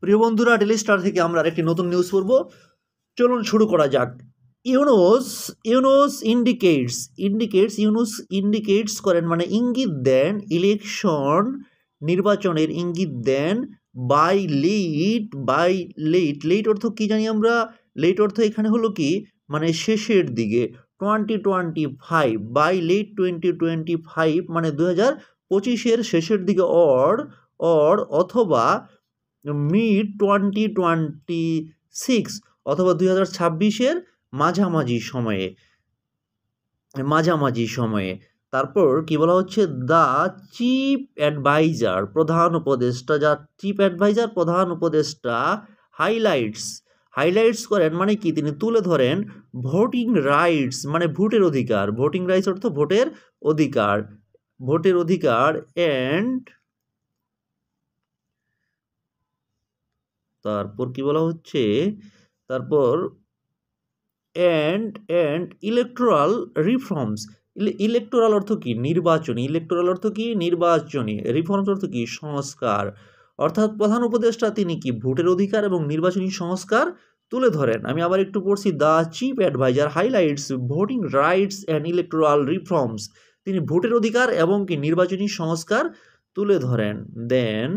প্রিয় বন্ধুরা, daily star থেকে আমরা আরেকটি নতুন নিউজ পড়ব। চলুন শুরু করা যাক। ইউনুস ইন্ডিকেটস করেন মানে ইঙ্গিত দেন, ইলেকশন নির্বাচনের ইঙ্গিত দেন বাই লেট অর্থ কি জানি আমরা? লেট অর্থ এখানে হলো কি মানে শেষের দিকে, 2025 বাই লেট 2025 মানে 2025 শেষের দিকে, অর অথবা মিড 2026 অথবা 2026 মাঝামাঝি সময়ে। তারপর কি বলা হচ্ছে? দ্য চিফ অ্যাডভাইজার প্রধান উপদেষ্টা হাইলাইটস করেন মানে কি তিনি তুলে ধরেন ভোটিং রাইটস মানে ভোটের অধিকার, ভোটিং রাইটস অর্থ ভোটের অধিকার এন্ড তারপর কি বলা হচ্ছে? তারপর এন্ড ইলেকটোরাল রিফর্মস। ইলেকটোরাল অর্থ কি? নির্বাচনী। রিফর্মস অর্থ কি? সংস্কার। অর্থাৎ প্রধান উপদেষ্টা তিনি কি ভোটের অধিকার এবং নির্বাচনী সংস্কার তুলে ধরেন। আমি আবার একটু পড়ছি। The chief adviser highlights voting rights and electoral reforms. তিনি ভোটের অধিকার এবং কি নির্বাচনী সংস্কার তুলে ধরেন। দেন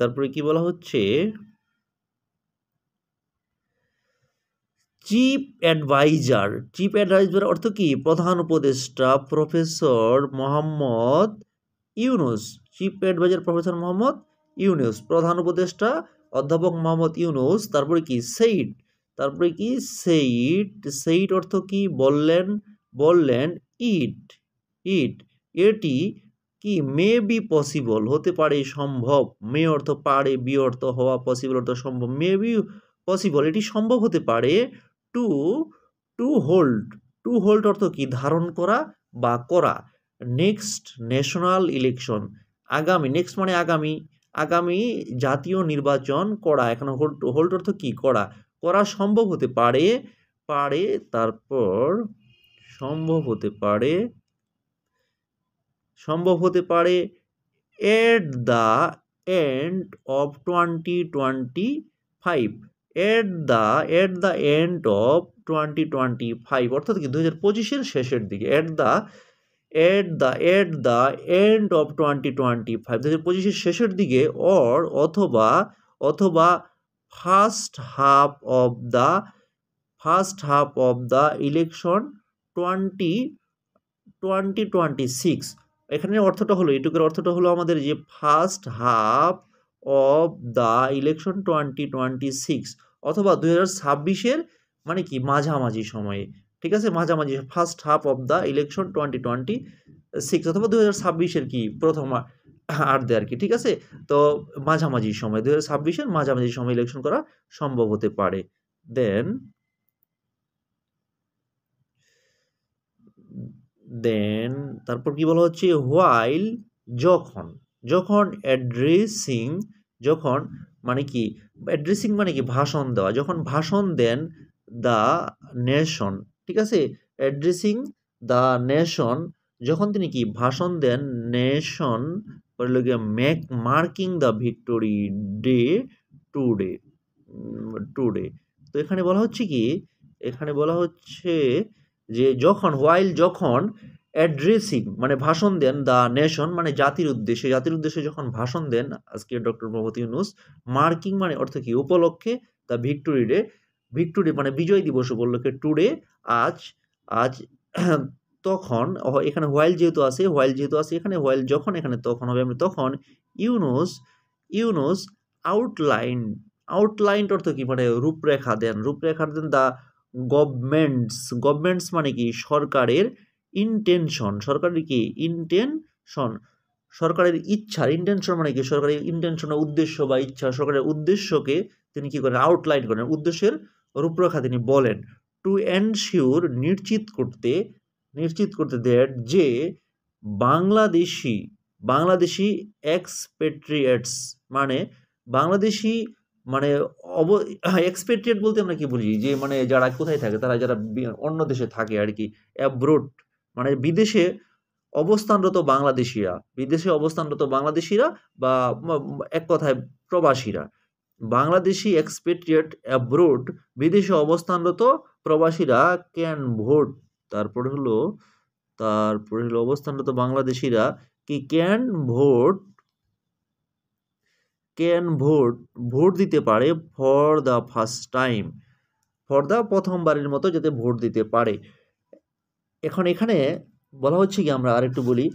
তারপরে কি বলা হচ্ছে? চিফ অ্যাডভাইজার অর্থ কি? প্রধান উপদেষ্টা professor Muhammad Yunus. Chief adviser professor Muhammad Yunus, প্রধান উপদেষ্টা অধ্যাপক মোহাম্মদ ইউনুস। তারপরে কি? সেইট অর্থ কি? বললেন এটি কি মে বি পসিবল, হতে পারে, সম্ভব। মে অর্থ পারে, বি অর্থ হওয়া, পসিবল অর্থ সম্ভব। মে বি পসিবল, এটি সম্ভব হতে পারে। টু হোল্ড অর্থ কি? ধারণ করা বা করা। নেক্সট ন্যাশনাল ইলেকশন, নেক্সট মানে আগামী জাতীয় নির্বাচন করা। এখানে হোল্ড অর্থ কি? করা সম্ভব হতে পারে। তারপর সম্ভব হতে পারে at the end of 2025। At the end of 2025 অর্থাৎ কি 2025 শেষের দিকে। এট দ্য এন্ড অফ 2025 2025 শেষের দিকে, অথবা first half of the election 2026। এখানে অর্থটা হলো, এটুকুর অর্থটা হলো আমাদের যে first half of the election 2026 অথবা 2026 মানে কি মাঝামাঝি সময়ে। ঠিক আছে, মাঝামাঝি, first half of the election 2026 অথবা 2026 কি প্রথম আর্ধে আর কি। ঠিক আছে, তো মাঝামাঝি সময়, 2026 মাঝামাঝি সময় ইলেকশন করা সম্ভব হতে পারে। দেন তারপর কি বলা হচ্ছে? হোয়াইল যখন মানে কি অ্যাড্রেসিং মানে কি ভাষণ দেওয়া, যখন ভাষণ দেন দ্য নেশন। ঠিক আছে, অ্যাড্রেসিং দ্য নেশন, যখন তিনি কি ভাষণ দেন nation marking the victory day today. তো এখানে বলা হচ্ছে কি? যে যখন অ্যাড্রেসিং মানে ভাষণ দেন দ্য নেশন মানে জাতির উদ্দেশ্যে যখন ভাষণ দেন আজকে ডক্টর মোহাম্মদ ইউনুস। মার্কিং মানে অর্থ কি? উপলক্ষে। দ্য ভিক্টোরি মানে বিজয় দিবস উপলক্ষে। টুডে আজ তখন এখানে হোয়াইল যেহেতু আছে এখানে হোয়াইল যখন, এখানে তখন হবে। আমরা তখন ইউনুস আউটলাইন অর্থ কি? মানে রূপরেখা দেন দ্য গভর্নমেন্টস মানে কি? সরকারের সরকারের ইচ্ছার ইন্টেনশন মানে কি? সরকারের ইন্টেনশন উদ্দেশ্য বা ইচ্ছা, সরকারের উদ্দেশ্যকে তিনি কি করেন? আউটলাইন করেন, উদ্দেশ্যের রূপরেখা তিনি বলেন। টু এনশিওর নিশ্চিত করতে দেন যে বাংলাদেশি এক্সপেট্রিয়েটস মানে বাংলাদেশি মানে এক্সপেট্রিয়েট বলতে আমরা কি বুঝি? যে মানে যারা কোথায় থাকে, তারা যারা অন্য দেশে থাকে আর কি। অ্যাব্রোড মানে বিদেশে অবস্থানরত বাংলাদেশিরা, বিদেশে অবস্থানরত বাংলাদেশিরা বা এক কথায় প্রবাসীরা, বাংলাদেশি এক্সপেট্রিয়েট অ্যাব্রোড, বিদেশে অবস্থানরত প্রবাসীরা ক্যান ভোট, তারপরে হলো অবস্থানরত বাংলাদেশিরা কি ক্যান ভোট দিতে পারে ফর দ্য ফার্স্ট টাইম, প্রথমবারের মতো যাতে ভোট দিতে পারে। এখন এখানে বলা হচ্ছে কি, আমরা আরেকটু বলি,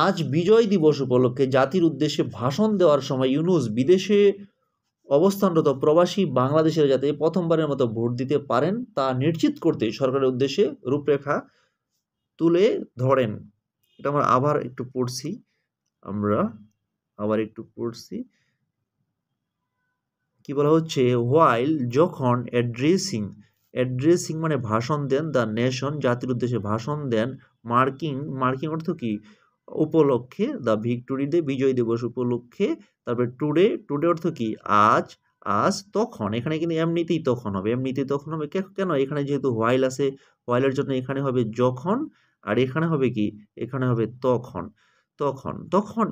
আজ বিজয় দিবস উপলক্ষে জাতির উদ্দেশ্যে ভাষণ দেওয়ার সময় ইউনূস বিদেশে অবস্থানরত প্রবাসী বাংলাদেশিরা যাতে প্রথমবারের মতো ভোট দিতে পারেন তা নিশ্চিত করতে সরকারের উদ্দেশ্যে রূপরেখা তুলে ধরেন। এটা আমরা আবার একটু পড়ছি, কি বলা হচ্ছে, হোয়াইল যখন অ্যাড্রেসিং মানে ভাষণ দেন, দ্য নেশন জাতির উদ্দেশ্যে ভাষণ দেন, মার্কিং অর্থ কি, উপলক্ষে, দ্য ভিক্টোরি ডে বিজয় দিবস উপলক্ষে, তারপরে টুডে অর্থ কি, আজ তখন, এখানে কিন্তু এমনিতেই তখন হবে, কেন, এখানে যেহেতু হোয়াইল আছে, হোয়াইলের জন্য এখানে হবে যখন, আর এখানে হবে কি, এখানে হবে তখন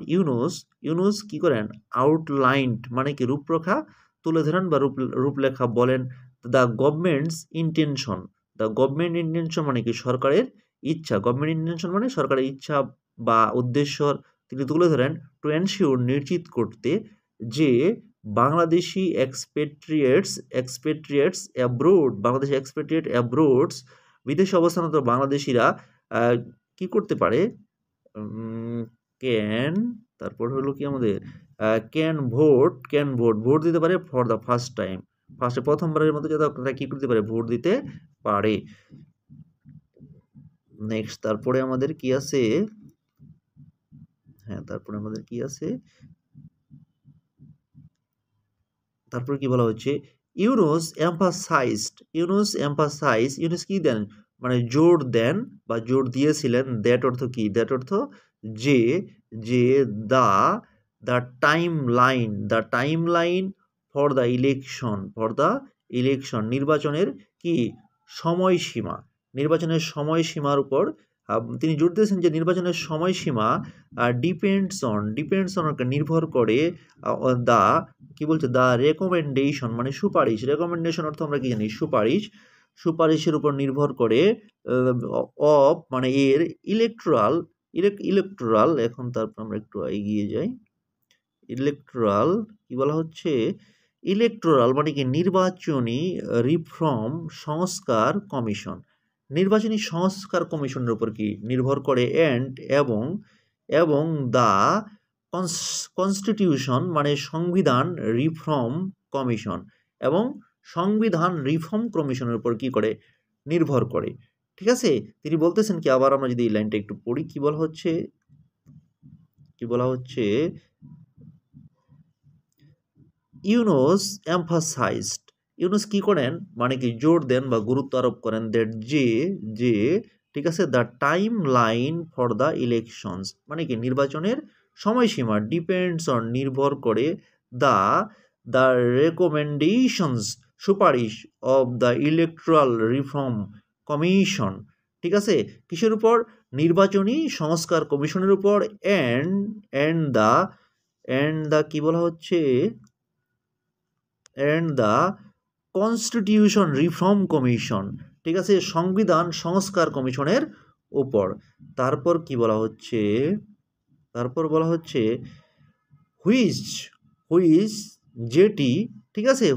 ইউনূস কি করেন, আউটলাইন্ড মানে কি রূপরেখা তুলে ধরেন বা রূপলেখা বলেন, দ্য গভর্নমেন্ট ইন্টেনশন মানে কি সরকারের ইচ্ছা, মানে সরকারের ইচ্ছা বা উদ্দেশ্য তিনি তুলে ধরেন, টু এনশিওর নিশ্চিত করতে যে বাংলাদেশি এক্সপেট্রিয়েটস অ্যাব্রোডস বিদেশে অবস্থানরত বাংলাদেশিরা কি করতে পারে, তারপর হলো কি আমাদের ক্যান ভোট দিতে পারে ফর দ্য ফার্স্ট টাইম, প্রথমবারের মতো যাতে আপনারা কি করতে পারে, ভোট দিতে পারে। নেক্সট তারপরে আমাদের কি আছে, তারপর কি বলা হচ্ছে, ইউনূস কি দেন, মানে জোর দেন বা জোর দিয়েছিলেন, দ্যাট অর্থ কি, যে the time line for the election নির্বাচনের কি সময়সীমার উপর তিনি জোর দিয়েছেন যে নির্বাচনের সময়সীমা ডিপেন্ডস অন নির্ভর করে দ্য কি বলছে, দ্য রেকমেন্ডেশন মানে সুপারিশ, রেকমেন্ডেশন অর্থ আমরা কি জানি, সুপারিশের উপর নির্ভর করে, অফ মানে এর ইলেকট্রাল, এখন তারপর আমরা একটু এগিয়ে যাই, কি বলা হচ্ছে, ইলেকট্রাল মানে কি নির্বাচনী রিফর্ম সংস্কার কমিশন, নির্বাচনী সংস্কার কমিশনের উপর কি নির্ভর করে, এবং দ্য কনস্টিটিউশন মানে সংবিধান রিফর্ম কমিশন, এবং সংবিধান রিফর্ম কমিশনের উপর কি করে, নির্ভর করে। ঠিক আছে, তিনি বলতেছেন কি, আবার আমরা যদি এই লাইনটা একটু পড়ি, কি বলা হচ্ছে, ইউনূস কি করেন, মানে কি জোর দেন বা গুরুত্ব আরোপ করেন, দ্যাট যে ঠিক আছে, the time line for the elections মানে কি নির্বাচনের সময়সীমা, ডিপেন্ডস অন নির্ভর করে, দ্য রেকমেন্ডেশনস সুপারিশ of the electoral reform commission, ঠিক আছে, কিসের উপর, নির্বাচনী সংস্কার কমিশনের উপর, এন্ড দ্য কি বলা হচ্ছে, দ্য কনস্টিটিউশন রিফর্ম কমিশন, ঠিক আছে, সংবিধান সংস্কার কমিশনের উপর। তারপর কি বলা হচ্ছে, হুইচ যেটি, ঠিক আছে,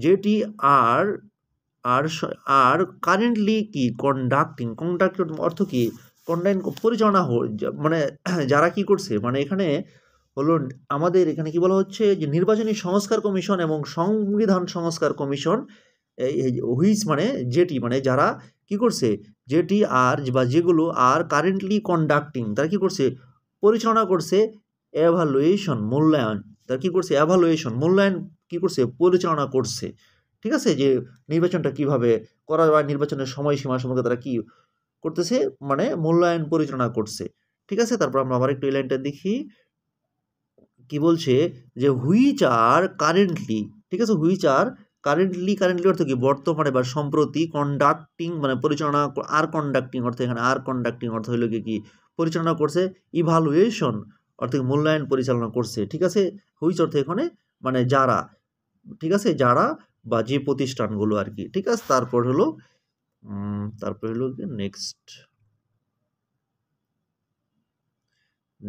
যেটি আর কারেন্টলি কি কন্ডাক্টিং অর্থ কি, পরিচালনা মানে যারা কি করছে, মানে এখানে হলো আমাদের এখানে কি বলা হচ্ছে, যে নির্বাচনী সংস্কার কমিশন এবং সংবিধান সংস্কার কমিশন, হুইচ মানে যেটি, মানে যারা কি করছে, যেটি আর বা যেগুলো আর কারেন্টলি কন্ডাক্টিং, তারা কি করছে, পরিচালনা করছে, মূল্যায়ন, তারা কি করছে, মূল্যায়ন কি করছে, পরিচালনা করছে। ঠিক আছে, যে নির্বাচনটা কিভাবে করা বা নির্বাচনের সময়সীমা সম্পর্কে তারা কি করতেছে, মানে মূল্যায়ন পরিচালনা করছে। ঠিক আছে, তারপর আমরা আবার একটু এই লাইনটা দেখি, কি বলছে, যে হুইচ আর কারেন্টলি, ঠিক আছে, কারেন্টলি অর্থ কি বর্তমানে বা সম্প্রতি, কন্ডাক্টিং মানে পরিচালনা, আর কন্ডাক্টিং অর্থ এখানে আর কন্ডাক্টিং অর্থ হলো কি পরিচালনা করছে, ইভালুয়েশন অর্থ মূল্যায়ন পরিচালনা করছে, ঠিক আছে। হুইচ অর্থ এখানে মানে যারা, ঠিক আছে, যারা বা যে প্রতিষ্ঠানগুলো আর কি, ঠিক আছে। তারপর হলো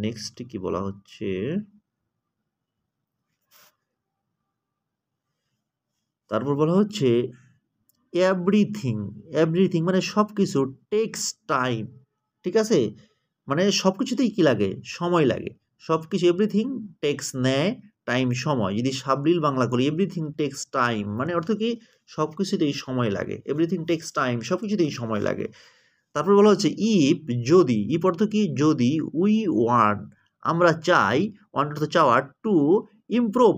নেক্সট কি বলা হচ্ছে, তারপর বলা হচ্ছে এভরিথিং মানে সব কিছু টেক্স টাইম, ঠিক আছে। মানে সব কিছুতেই কী লাগে, সময় লাগে। সব কিছু এভরিথিং টেক্স নেয় টাইম, সময়। যদি সাবলীল বাংলা করি এভরিথিং টেক্স টাইম মানে অর্থ কি সব কিছুতেই সময় লাগে, এভরিথিং টেক্স টাইম সব কিছুতেই সময় লাগে। তারপর বলা হচ্ছে ইফ যদি, ইফ অর্থ কি যদি, উই ওয়ান্ট আমরা চাই, ওয়ান্ট অর্থ চাওয়া, টু ইমপ্রুভ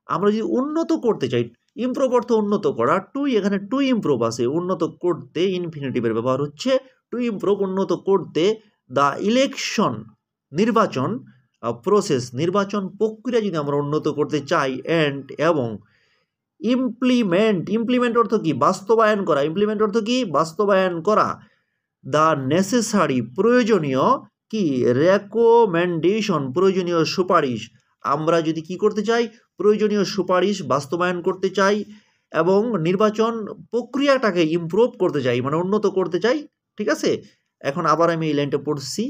আমরা যদি উন্নত করতে চাই, ইমপ্রুভ অর্থ উন্নত করা, টু এখানে টু ইমপ্রুভ আছে, উন্নত করতে ইনফিনিটিভের ব্যবহার হচ্ছে, টু ইমপ্রুভ উন্নত করতে, দ্য ইলেকশন নির্বাচন, প্রসেস নির্বাচন প্রক্রিয়া যদি আমরা উন্নত করতে চাই, অ্যান্ড এবং ইমপ্লিমেন্ট অর্থ কি বাস্তবায়ন করা, ইমপ্লিমেন্ট অর্থ কি বাস্তবায়ন করা, দ্য নেসেসারি প্রয়োজনীয় কি রেকমেন্ডেশন প্রয়োজনীয় সুপারিশ আমরা যদি কি করতে চাই, প্রয়োজনীয় সুপারিশ বাস্তবায়ন করতে চাই, এবং নির্বাচন প্রক্রিয়াটাকে ইমপ্রুভ করতে চাই মানে উন্নত করতে চাই, ঠিক আছে। এখন আবার আমি এই লাইনটা পড়ছি,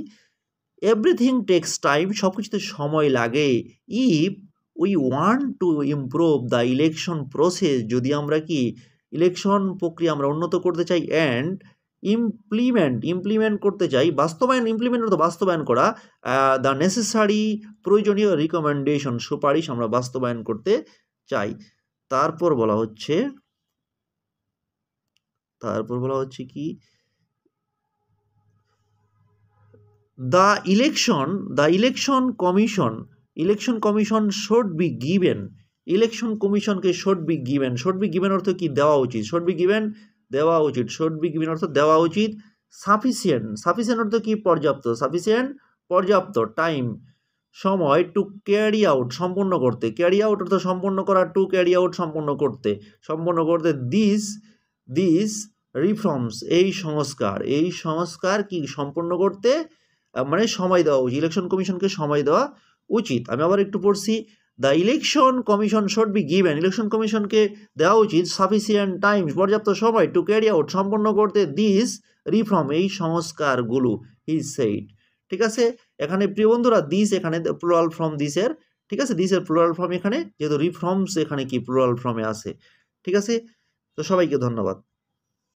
এভরিথিং টেক্স টাইম সব কিছুতে সময় লাগে, if we want to improve the election process যদি আমরা কি ইলেকশন প্রক্রিয়া আমরা উন্নত করতে চাই, অ্যান্ড ইমপ্লিমেন্ট করতে চাই, বাস্তবায়ন, ইমপ্লিমেন্ট অর্থ বাস্তবায়ন করা, দ্য নেসেসারি প্রয়োজনীয় রিকমেন্ডেশন সুপারিশ আমরা বাস্তবায়ন করতে চাই। তারপর বলা হচ্ছে কি the election commission should be given, election কমিশনকে শুড বি গিভেন অর্থ কি দেওয়া উচিত, দেওয়া উচিত, দেওয়া উচিত, সাফিসিয়েন্ট অর্থ কি পর্যাপ্ত টাইম সময়, টু ক্যারি আউট সম্পূর্ণ করতে, ক্যারি আউট অর্থ সম্পূর্ণ করা, টু ক্যারি আউট সম্পূর্ণ করতে দিস রিফর্মস এই সংস্কার কি সম্পূর্ণ করতে মানে সময় দেওয়া উচিত, ইলেকশন কমিশনকে সময় দেওয়া উচিত। আমি আবার একটু পড়ছি, the election commission should be given election কমিশনকে দেওয়া উচিত সাফিসিয়েন্ট টাইম পর্যাপ্ত সময়, টু ক্যারি আউট সম্পন্ন করতে দিস রিফর্ম এই সংস্কারগুলো, হি সেইড, ঠিক আছে। এখানে প্রিয় বন্ধুরা দিস এখানে প্লুরাল ফর্ম দিসের, ঠিক আছে, দিসের প্লুরাল ফর্ম এখানে, যেহেতু রিফর্মস এখানে কি প্লুরাল ফর্মে আছে, ঠিক আছে। তো সবাইকে ধন্যবাদ।